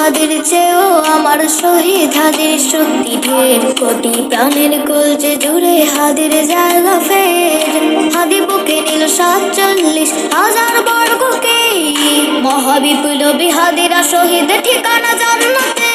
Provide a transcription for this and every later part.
হাদির চেয়েও আমার শহীদ হাদির শক্তি ঢের, কোটি প্রাণের কলজে জুড়ে হাদির জায়গা ফের। হাদি বুকে নিল 47,000 বর্গকে, মহাবিপ্লবী হাদিরা শহীদ ঠিকানা জান্নাতে।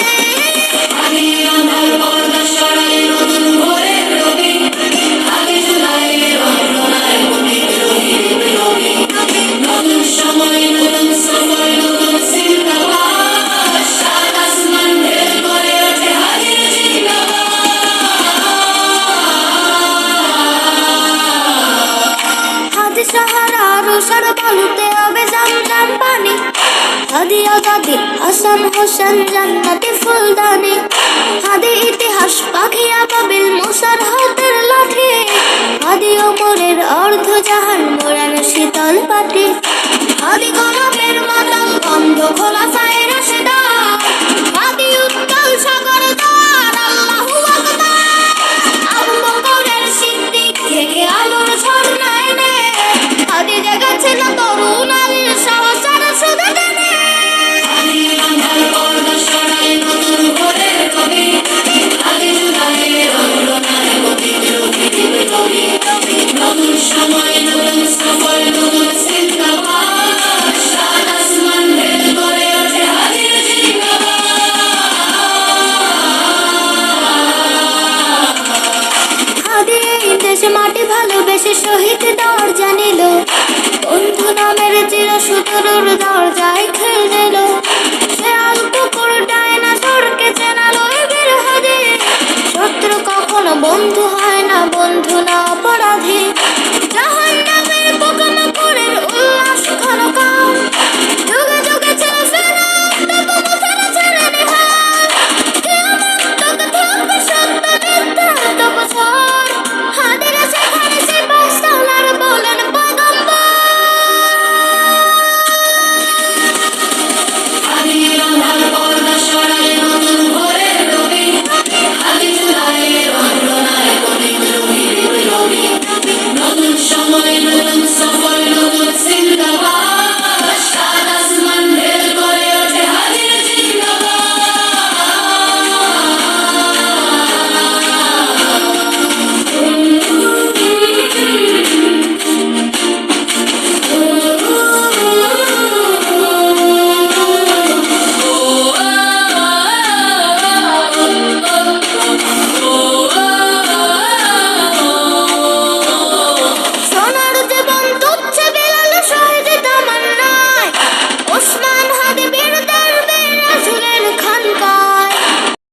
সাহারা রোশার বালুতে হবে জমজম পানি, হাদি আজাদি হাসান হোসেন জান্নাতি ফুলদানি। হাদি ইতিহাস পাখিয়া বাবিল মুসার হাতের লাঠি, হাদি ওমরের অর্ধ জাহান মোড়ানো শীতল পাটি। হাদি গোলাপের মাতাল বন্ধ খোলা ফায়ে রাশেদার, হাদি উত্তাল সাগর দ্বার আল্লাহু আকবার। আবু বকরের সিদ্দিক থেকে আলোর ঝর্ণা এনে, হাদি জাগাচ্ছে না তরুণ আলীর সাহস আর শুধু টেনে। হাদি এই দেশে মাটি ভালোবেসে শহীদ দরজা নিল, বন্ধু নামের চির সুতরুর দরজায়